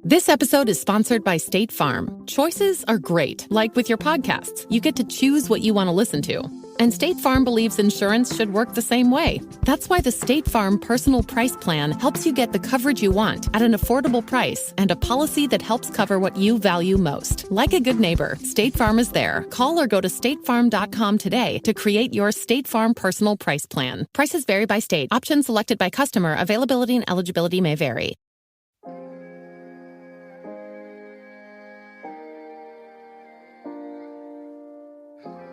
This episode is sponsored by State Farm. Choices are great. Like with your podcasts, you get to choose what you want to listen to. And State Farm believes insurance should work the same way. That's why the State Farm Personal Price Plan helps you get the coverage you want at an affordable price and a policy that helps cover what you value most. Like a good neighbor, State Farm is there. Call or go to statefarm.com today to create your State Farm Personal Price Plan. Prices vary by state. Options selected by customer. Availability and eligibility may vary.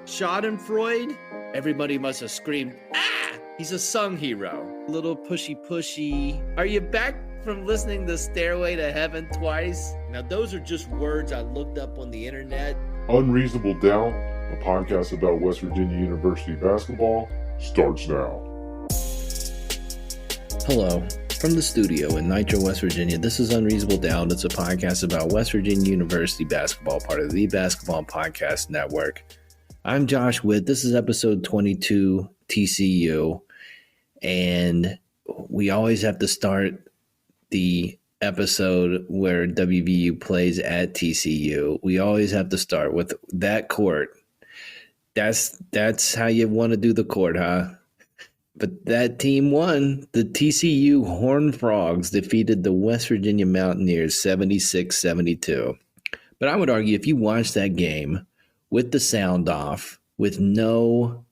Schadenfreude? Everybody must have screamed, ah! He's a sung hero. Little pushy. Are you back from listening to Stairway to Heaven twice? Now, those are just words I looked up on the internet. Unreasonable Doubt, a podcast about West Virginia University basketball, starts now. Hello. From the studio in Nitro, West Virginia, this is Unreasonable Doubt. It's a podcast about West Virginia University basketball, part of the Basketball Podcast Network. I'm Josh Witt. This is episode 22, TCU, and we always have to start the episode where WVU plays at TCU. We always have to start with that court. That's how you want to do the court, huh? But that team won. The TCU Horned Frogs defeated the West Virginia Mountaineers 76-72. But I would argue if you watch that game with the sound off, with no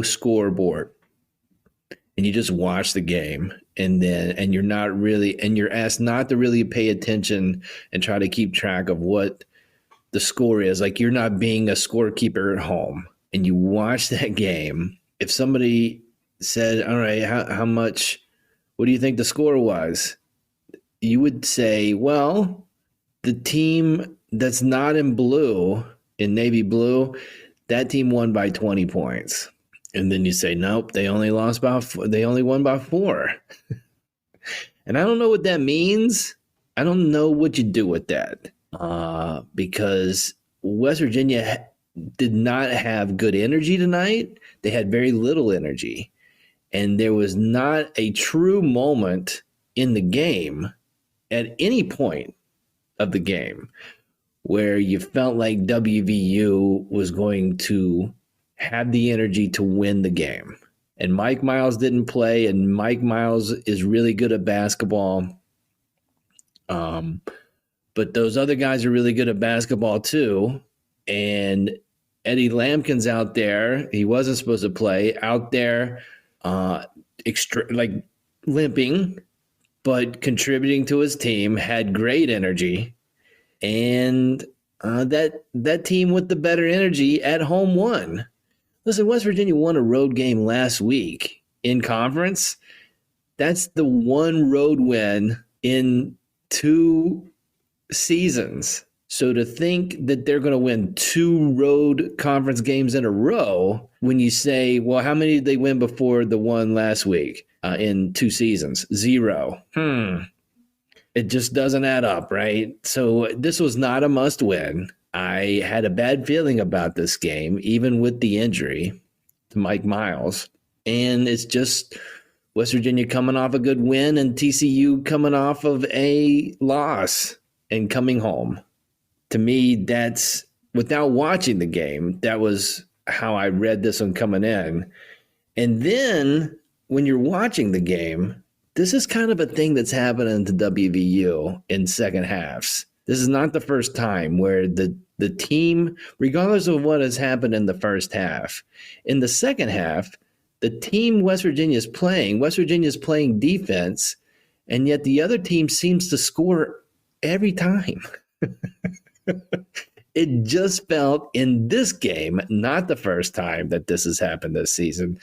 scoreboard, and you just watch the game, and you're asked not to really pay attention and try to keep track of what the score is, like you're not being a scorekeeper at home, and you watch that game. If somebody said, all right, how much, what do you think the score was? You would say, well, the team that's not in blue, in navy blue, that team won by 20 points. And then you say, nope, they only won by 4. And I don't know what that means. I don't know what you do with that. Because West Virginia did not have good energy tonight. They had very little energy. And there was not a true moment in the game at any point of the game where you felt like WVU was going to have the energy to win the game. And Mike Miles didn't play, and Mike Miles is really good at basketball. But those other guys are really good at basketball too. And Eddie Lampkin's out there. He wasn't supposed to play out there, limping, but contributing to his team, had great energy. And that team with the better energy at home won. Listen, West Virginia won a road game last week in conference. That's the one road win in 2 seasons. So to think that they're going to win 2 road conference games in a row, when you say, well, how many did they win before the one last week in 2 seasons? 0. It just doesn't add up, right? So this was not a must win. I had a bad feeling about this game, even with the injury to Mike Miles. And it's just West Virginia coming off a good win and TCU coming off of a loss and coming home. To me, that's, without watching the game, that was how I read this one coming in. And then when you're watching the game, this is kind of a thing that's happening to WVU in second halves. This is not the first time where the team, regardless of what has happened in the first half, in the second half, the team West Virginia is playing defense, and yet the other team seems to score every time. It just felt in this game, not the first time that this has happened this season,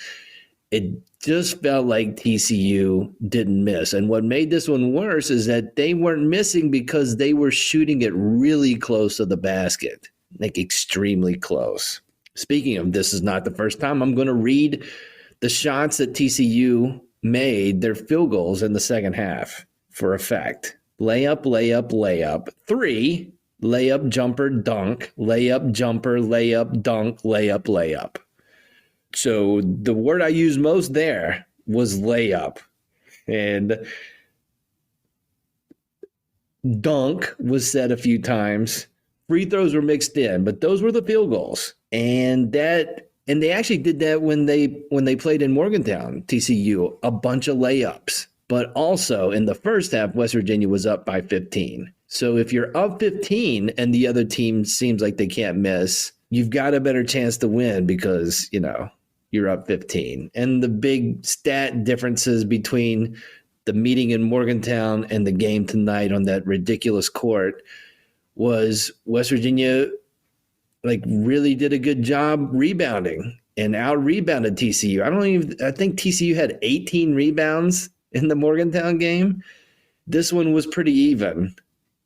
it just felt like TCU didn't miss. And what made this one worse is that they weren't missing because they were shooting it really close to the basket, like extremely close. Speaking of, this is not the first time, I'm going to read the shots that TCU made, their field goals in the second half for effect. Layup, layup, layup. 3, layup, jumper, dunk, layup, jumper, layup, dunk, layup, layup. So the word I used most there was layup. And dunk was said a few times. Free throws were mixed in, but those were the field goals. And they actually did that when they played in Morgantown, TCU, a bunch of layups. But also in the first half, West Virginia was up by 15. So if you're up 15 and the other team seems like they can't miss, you've got a better chance to win because, you're up 15. And the big stat differences between the meeting in Morgantown and the game tonight on that ridiculous court was West Virginia really did a good job rebounding and out-rebounded TCU. I think TCU had 18 rebounds in the Morgantown game. This one was pretty even.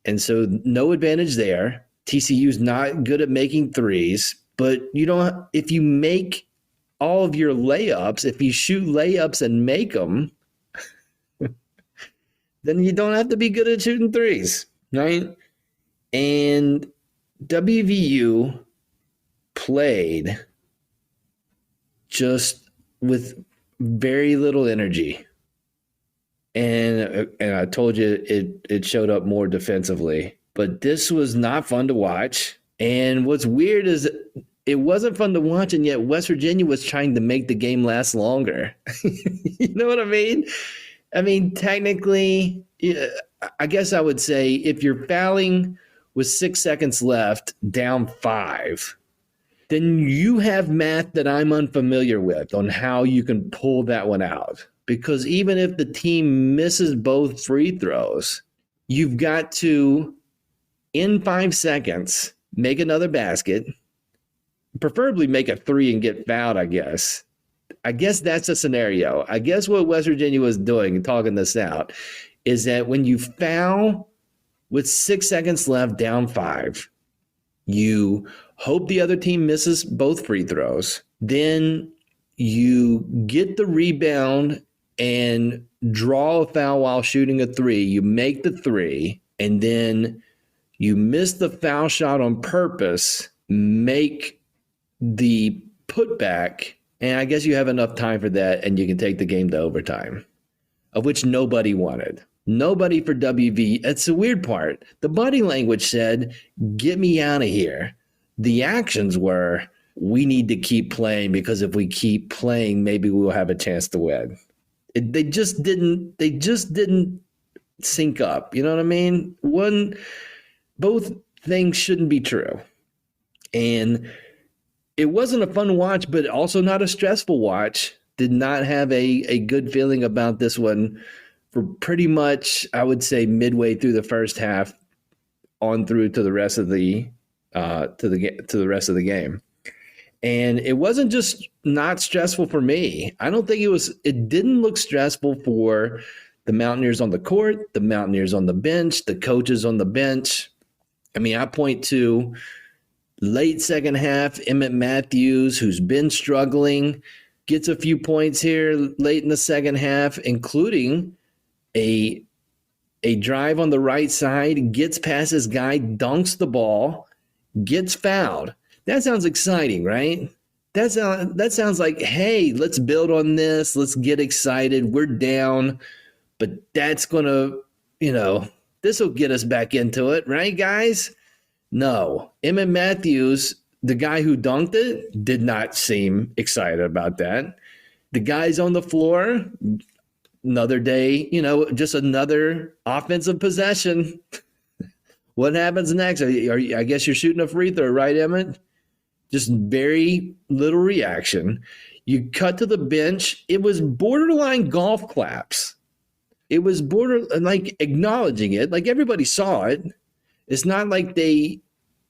And so no advantage there. TCU's not good at making threes, but if you make all of your layups, if you shoot layups and make them, then you don't have to be good at shooting threes, right? And WVU played just with very little energy. And I told you it showed up more defensively. But this was not fun to watch. And what's weird is it wasn't fun to watch, and yet West Virginia was trying to make the game last longer. You know what I mean? I mean, technically, I guess I would say if you're fouling with 6 seconds left, down 5, then you have math that I'm unfamiliar with on how you can pull that one out. Because even if the team misses both free throws, you've got to, in 5 seconds, make another basket, preferably make a 3 and get fouled, I guess. I guess that's the scenario. I guess what West Virginia was doing, talking this out, is that when you foul with 6 seconds left, down 5, you hope the other team misses both free throws. Then you get the rebound and draw a foul while shooting a 3. You make the 3, and then you miss the foul shot on purpose, make the putback, and I guess you have enough time for that, and you can take the game to overtime, of which nobody wanted. Nobody for WV. That's the weird part. The body language said, get me out of here. The actions were, we need to keep playing because if we keep playing, maybe we'll have a chance to win. They just didn't sync up. You know what I mean? Both things shouldn't be true. And it wasn't a fun watch, but also not a stressful watch. Did not have a good feeling about this one for pretty much, I would say, midway through the first half on through to the rest of the rest of the game. And it wasn't just not stressful for me. I don't think it didn't look stressful for the Mountaineers on the court, the Mountaineers on the bench, the coaches on the bench. I mean, I point to late second half, Emmett Matthews, who's been struggling, gets a few points here late in the second half, including a drive on the right side, gets past his guy, dunks the ball, gets fouled. That sounds exciting, right? That sounds like, hey, let's build on this. Let's get excited. We're down, but that's going to, this will get us back into it, right, guys? No. Emmett Matthews, the guy who dunked it, did not seem excited about that. The guys on the floor, another day, just another offensive possession. What happens next? I guess you're shooting a free throw, right, Emmett? Just very little reaction. You cut to the bench. It was borderline golf claps. It was like acknowledging it. Like everybody saw it. It's not like they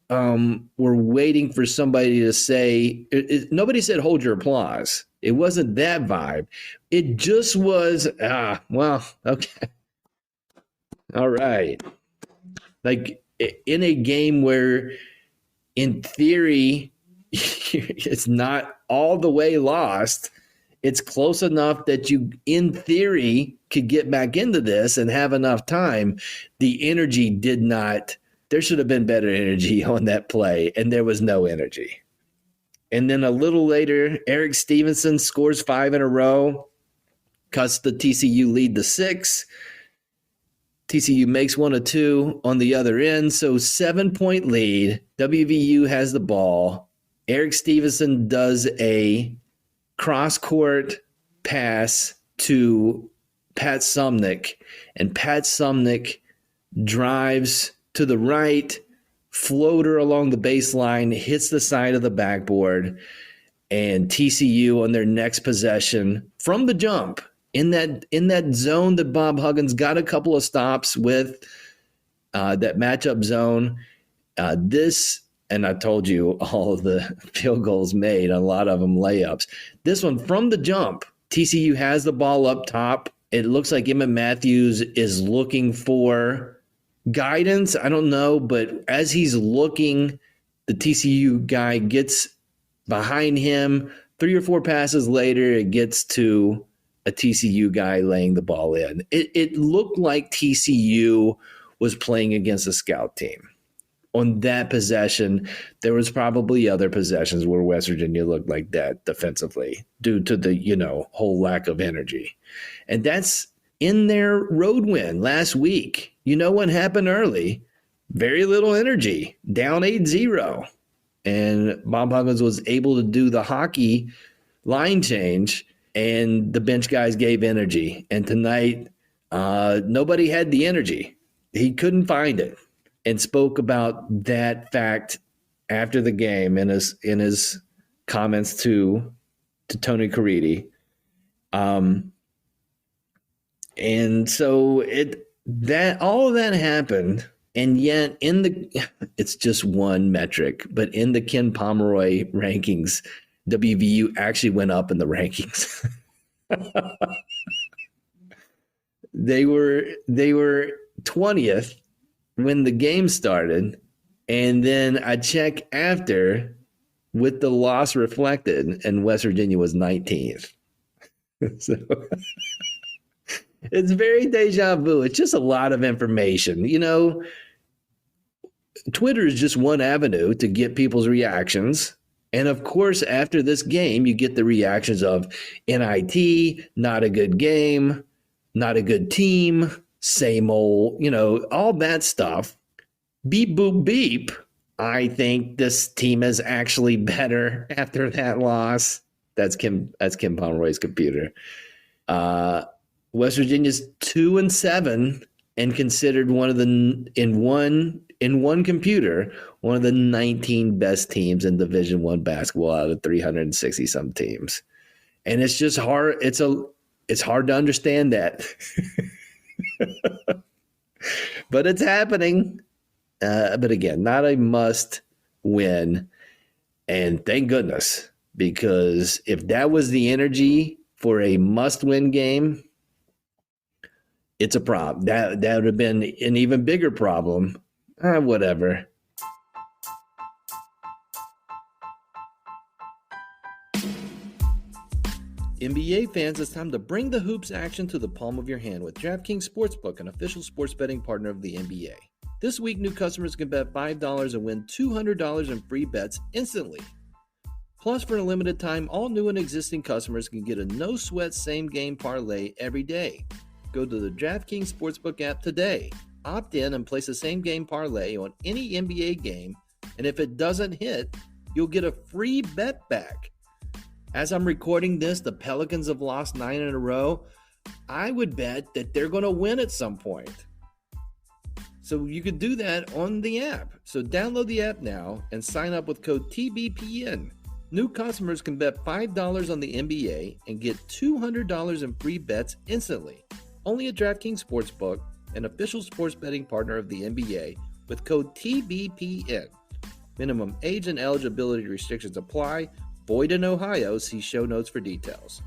were waiting for somebody to say, nobody said, hold your applause. It wasn't that vibe. It just was, well, okay. All right. Like in a game where in theory, it's not all the way lost. It's close enough that you, in theory, could get back into this and have enough time. The energy did not. There should have been better energy on that play, and there was no energy. And then a little later, Eric Stevenson scores 5 in a row, cuts the TCU lead to 6. TCU makes one of two on the other end. So 7-point lead. WVU has the ball. Eric Stevenson does a cross-court pass to Pat Sumnick, and Pat Sumnick drives to the right, floater along the baseline, hits the side of the backboard, and TCU on their next possession from the jump in that zone that Bob Huggins got a couple of stops with, that matchup zone. And I told you all of the field goals made, a lot of them layups. This one from the jump, TCU has the ball up top. It looks like Emmett Matthews is looking for guidance. I don't know, but as he's looking, the TCU guy gets behind him. 3 or 4 passes later, it gets to a TCU guy laying the ball in. It looked like TCU was playing against a scout team. On that possession, there was probably other possessions where West Virginia looked like that defensively due to the, whole lack of energy. And that's in their road win last week. You know what happened early? Very little energy, down 8-0. And Bob Huggins was able to do the hockey line change, and the bench guys gave energy. And tonight, nobody had the energy. He couldn't find it, and spoke about that fact after the game in his comments to Tony Caridi. And so all of that happened, and yet it's just one metric, but in the Ken Pomeroy rankings, WVU actually went up in the rankings. They were 20th when the game started, and then I check after with the loss reflected, and West Virginia was 19th. So it's very deja vu. It's just a lot of information. Twitter is just one avenue to get people's reactions. And of course, after this game, you get the reactions of NIT, not a good game, not a good team, same old, all that stuff. Beep, boop, beep. I think this team is actually better after that loss. That's Kim Pomeroy's computer. West Virginia's 2-7 and considered one of the in one computer, one of the 19 best teams in Division I basketball out of 360 some teams. And it's just hard. It's hard to understand that. But it's happening. But again, not a must win. And thank goodness, because if that was the energy for a must win game, it's a problem. That would have been an even bigger problem. Whatever. NBA fans, it's time to bring the hoops action to the palm of your hand with DraftKings Sportsbook, an official sports betting partner of the NBA. This week, new customers can bet $5 and win $200 in free bets instantly. Plus, for a limited time, all new and existing customers can get a no-sweat same-game parlay every day. Go to the DraftKings Sportsbook app today. Opt in and place a same-game parlay on any NBA game, and if it doesn't hit, you'll get a free bet back. As I'm recording this, the Pelicans have lost 9 in a row. I would bet that they're going to win at some point. So you could do that on the app. So download the app now and sign up with code TBPN. New customers can bet $5 on the NBA and get $200 in free bets instantly. Only at DraftKings Sportsbook, an official sports betting partner of the NBA, with code TBPN. Minimum age and eligibility restrictions apply. Void in Ohio. See show notes for details.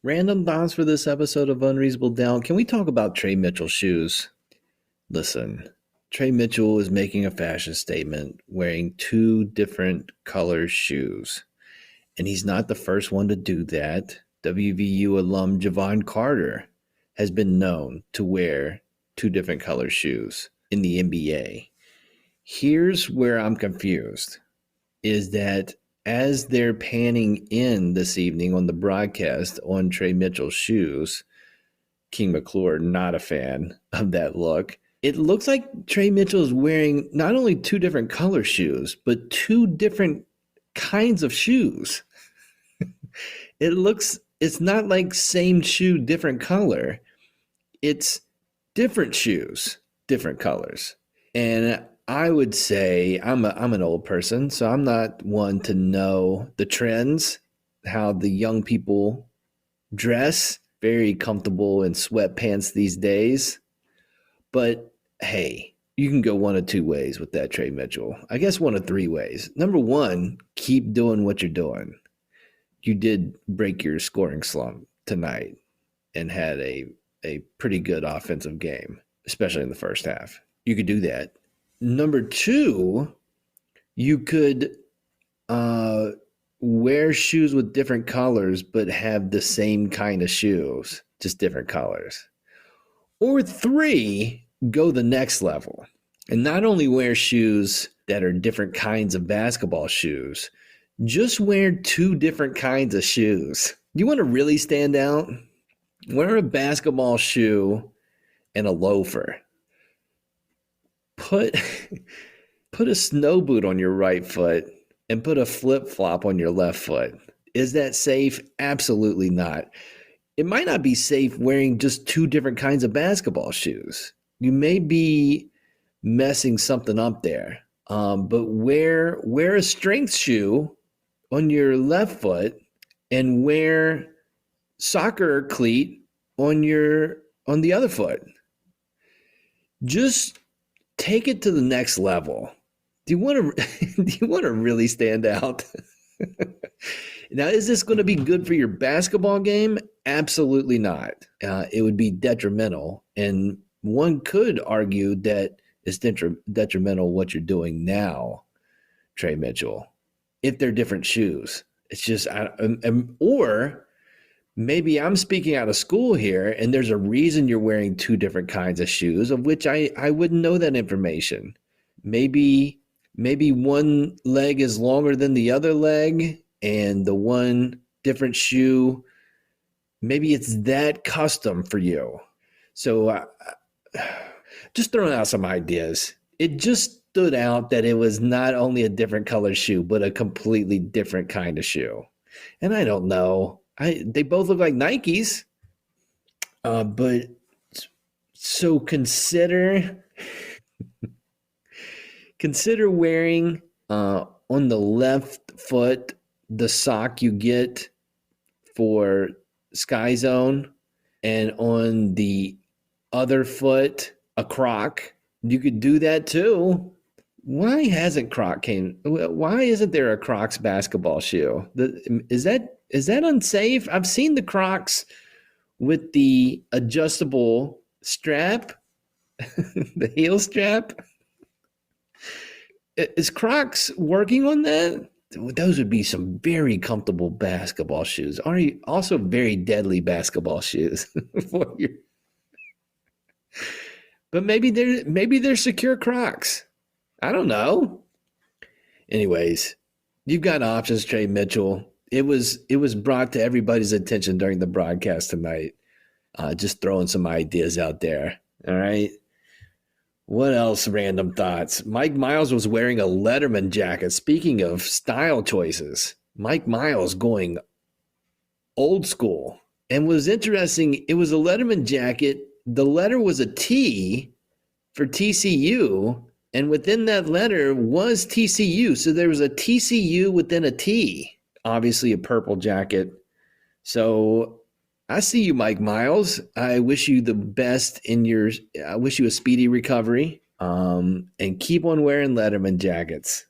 Random thoughts for this episode of Unreasonable Doubt. Can we talk about Trey Mitchell's shoes? Listen, Trey Mitchell is making a fashion statement wearing 2 different color shoes. And he's not the first one to do that. WVU alum Javon Carter has been known to wear 2 different color shoes in the NBA. Here's where I'm confused, is that as they're panning in this evening on the broadcast on Trey Mitchell's shoes, King McClure, not a fan of that look. It looks like Trey Mitchell is wearing not only two different color shoes, but two different kinds of shoes. It's not like same shoe, different color. It's different shoes, different colors. And I would say I'm an old person, so I'm not one to know the trends, how the young people dress, very comfortable in sweatpants these days. But hey, you can go one of two ways with that, Trey Mitchell. I guess one of three ways. Number one, keep doing what you're doing. You did break your scoring slump tonight and had a pretty good offensive game, especially in the first half. You could do that. Number two, you could wear shoes with different colors, but have the same kind of shoes, just different colors. Or three, go the next level and not only wear shoes that are different kinds of basketball shoes, just wear two different kinds of shoes. You want to really stand out? Wear a basketball shoe and a loafer. Put a snow boot on your right foot and put a flip-flop on your left foot. Is that safe? Absolutely not. It might not be safe wearing just two different kinds of basketball shoes. You may be messing something up there. But wear a strength shoe on your left foot and wear soccer cleat on the other foot. Just take it to the next level. Do you want to really stand out? Now, is this going to be good for your basketball game? Absolutely not. It would be detrimental, and one could argue that it's detrimental what you're doing now, Trey Mitchell, if they're different shoes. It's just, or maybe I'm speaking out of school here, and there's a reason you're wearing two different kinds of shoes, of which I wouldn't know that information. Maybe one leg is longer than the other leg, and the one different shoe, maybe it's that custom for you. So just throwing out some ideas. It just stood out that it was not only a different color shoe, but a completely different kind of shoe. And I don't know. They both look like Nikes. But so consider wearing on the left foot the sock you get for Sky Zone, and on the other foot a Croc. You could do that too. Why isn't there a Crocs basketball shoe? Is that unsafe? I've seen the Crocs with the adjustable strap, the heel strap. Is Crocs working on that? Those would be some very comfortable basketball shoes. Also very deadly basketball shoes for you. But maybe they're secure Crocs. I don't know. Anyways, you've got options, Trey Mitchell. It was brought to everybody's attention during the broadcast tonight. Just throwing some ideas out there. All right. What else? Random thoughts. Mike Miles was wearing a Letterman jacket. Speaking of style choices, Mike Miles going old school. And was interesting, it was a Letterman jacket. The letter was a T for TCU. And within that letter was TCU. So there was a TCU within a T. Obviously a purple jacket. So I see you, Mike Miles. I wish you the best I wish you a speedy recovery. And keep on wearing Letterman jackets.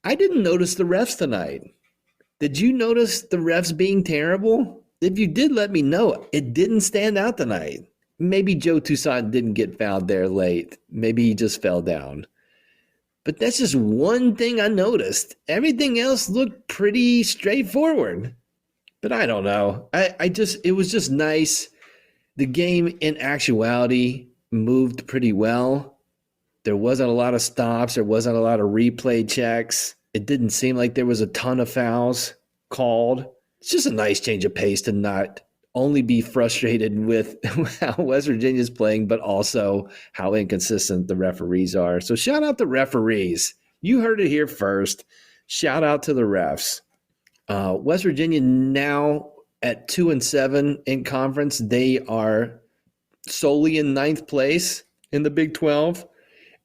I didn't notice the refs tonight. Did you notice the refs being terrible? If you did, let me know. It didn't stand out tonight. Maybe Joe Toussaint didn't get fouled there late. Maybe he just fell down. But that's just one thing I noticed. Everything else looked pretty straightforward. But I don't know. It was just nice. The game in actuality moved pretty well. There wasn't a lot of stops. There wasn't a lot of replay checks. It didn't seem like there was a ton of fouls called. It's just a nice change of pace to not only be frustrated with how West Virginia is playing, but also how inconsistent the referees are. So shout out the referees. You heard it here first. Shout out to the refs. West Virginia now at 2-7 in conference. They are solely in 9th place in the Big 12.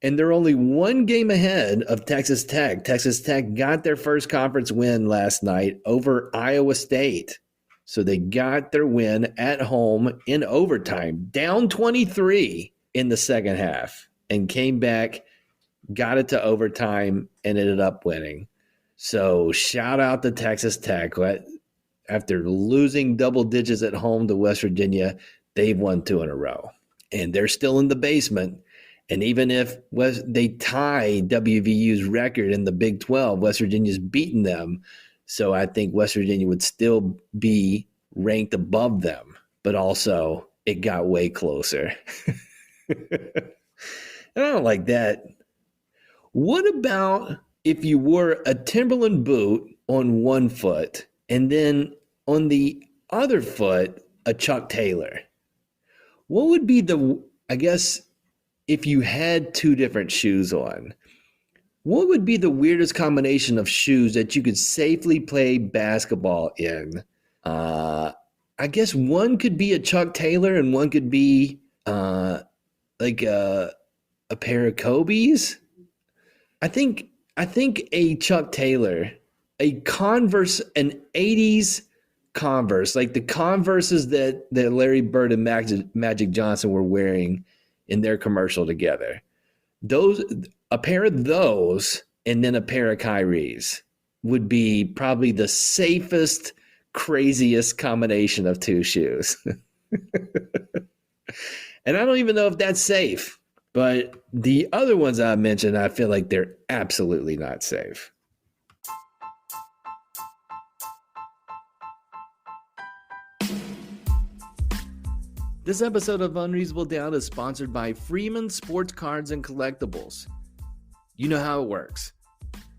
And they're only one game ahead of Texas Tech. Texas Tech got their first conference win last night over Iowa State. So they got their win at home in overtime, down 23 in the second half, and came back, got it to overtime, and ended up winning. So shout out to Texas Tech. After losing double digits at home to West Virginia, they've won 2 in a row. And they're still in the basement. And even if they tie WVU's record in the Big 12, West Virginia's beaten them. So I think West Virginia would still be ranked above them. But also, it got way closer. I don't like that. What about if you wore a Timberland boot on one foot and then on the other foot, a Chuck Taylor? What would be if you had 2 different shoes on, what would be the weirdest combination of shoes that you could safely play basketball in? I guess one could be a Chuck Taylor and one could be like a pair of Kobe's. I think a Chuck Taylor, a Converse, an 80s Converse, like the Converses that Larry Bird and Magic Johnson were wearing in their commercial together. A pair of those and then a pair of Kyrie's would be probably the safest, craziest combination of 2 shoes. And I don't even know if that's safe. But the other ones I mentioned, I feel like they're absolutely not safe. This episode of Unreasonable Down is sponsored by Freeman Sports Cards and Collectibles. You know how it works.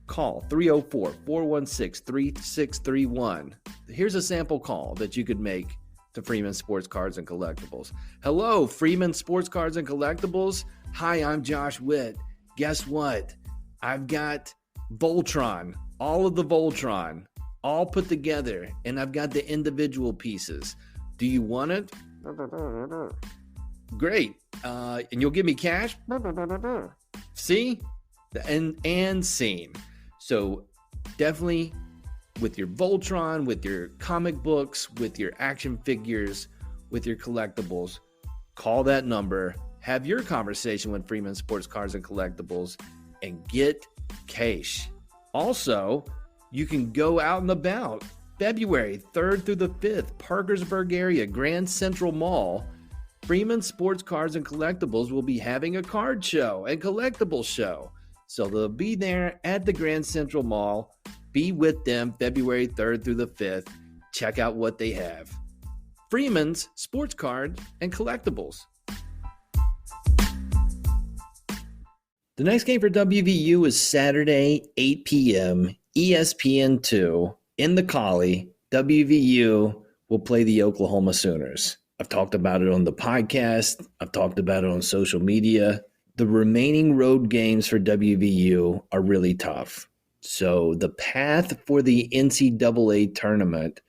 Call 304-416-3631. Here's a sample call that you could make to Freeman Sports Cards and Collectibles. Hello, Freeman Sports Cards and Collectibles. Hi, I'm Josh Witt. Guess what? I've got Voltron, all of the Voltron, all put together, and I've got the individual pieces. Do you want it? Great. And you'll give me cash? See? And seen. So definitely with your Voltron, with your comic books, with your action figures, with your collectibles, call that number, have your conversation with Freeman Sports Cards and Collectibles, and get cash. Also, you can go out and about. February 3rd through the 5th, Parkersburg area, Grand Central Mall. Freeman Sports Cards and Collectibles will be having a card show and collectibles show. So they'll be there at the Grand Central Mall. Be with them February 3rd through the 5th. Check out what they have. Freeman's Sports Cards and Collectibles. The next game for WVU is Saturday, 8 p.m., ESPN2. In the Collie, WVU will play the Oklahoma Sooners. I've talked about it on the podcast. I've talked about it on social media. The remaining road games for WVU are really tough. So the path for the NCAA tournament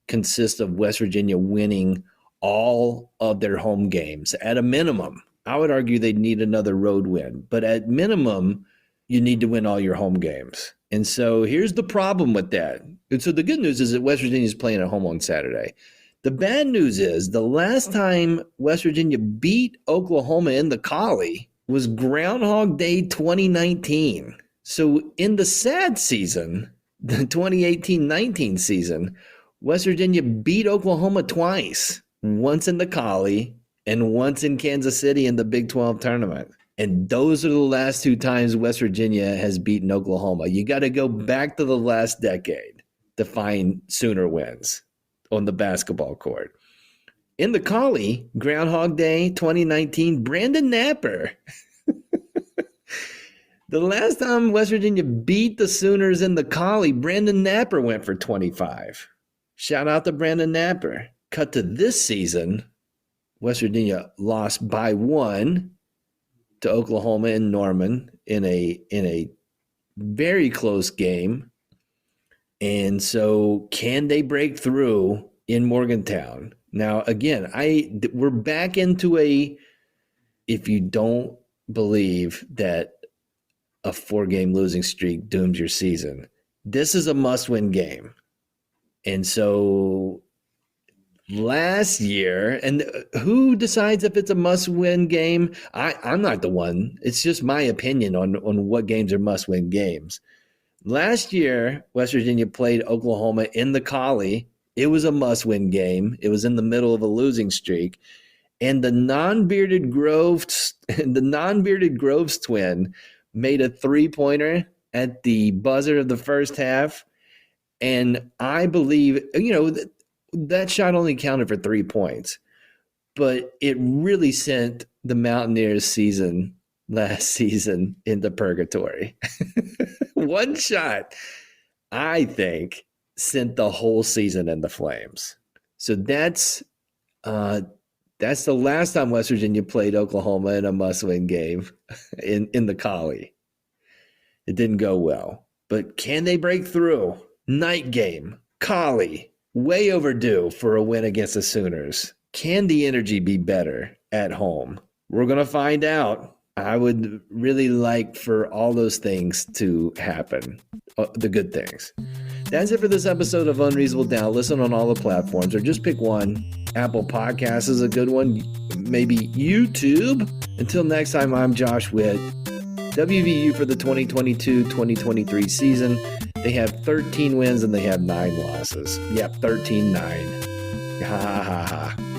consists of West Virginia winning all of their home games at a minimum. I would argue they'd need another road win, but at minimum, you need to win all your home games. And so here's the problem with that. And so the good news is that West Virginia is playing at home on Saturday. The bad news is the last time West Virginia beat Oklahoma in the Collie was Groundhog Day 2019. So in the sad season, the 2018-19 season, West Virginia beat Oklahoma twice, once in the Collie and once in Kansas City in the Big 12 tournament. And those are the last 2 times West Virginia has beaten Oklahoma. You got to go back to the last decade to find Sooner wins on the basketball court. In the Collie, Groundhog Day 2019, Brandon Knapper. The last time West Virginia beat the Sooners in the Collie, Brandon Knapper went for 25. Shout out to Brandon Knapper. cut to this season, West Virginia lost by 1 to Oklahoma in Norman in a very close game. And so can they break through in Morgantown? Now, again, we're back into if you don't believe that a 4-game losing streak dooms your season, this is a must-win game. And so last year, and who decides if it's a must-win game? I'm not the one. It's just my opinion on what games are must-win games. Last year, West Virginia played Oklahoma in the Collie. It was a must-win game. It was in the middle of a losing streak. And the non-bearded Groves twin made a 3-pointer at the buzzer of the first half. And I believe, that shot only counted for 3 points, but it really sent the Mountaineers season last season into purgatory. One shot, I think, sent the whole season in the flames. So that's the last time West Virginia played Oklahoma in a must-win game in the Collie. It didn't go well, but can they break through? Night game, Collie, way overdue for a win against the Sooners. Can the energy be better at home? We're going to find out. I would really like for all those things to happen, the good things. That's it for this episode of Unreasonable Down. Listen on all the platforms or just pick one. Apple Podcasts is a good one. Maybe YouTube. Until next time, I'm Josh Witt. WVU for the 2022-2023 season. They have 13 wins and they have 9 losses. Yep, 13-9. Ha ha ha ha.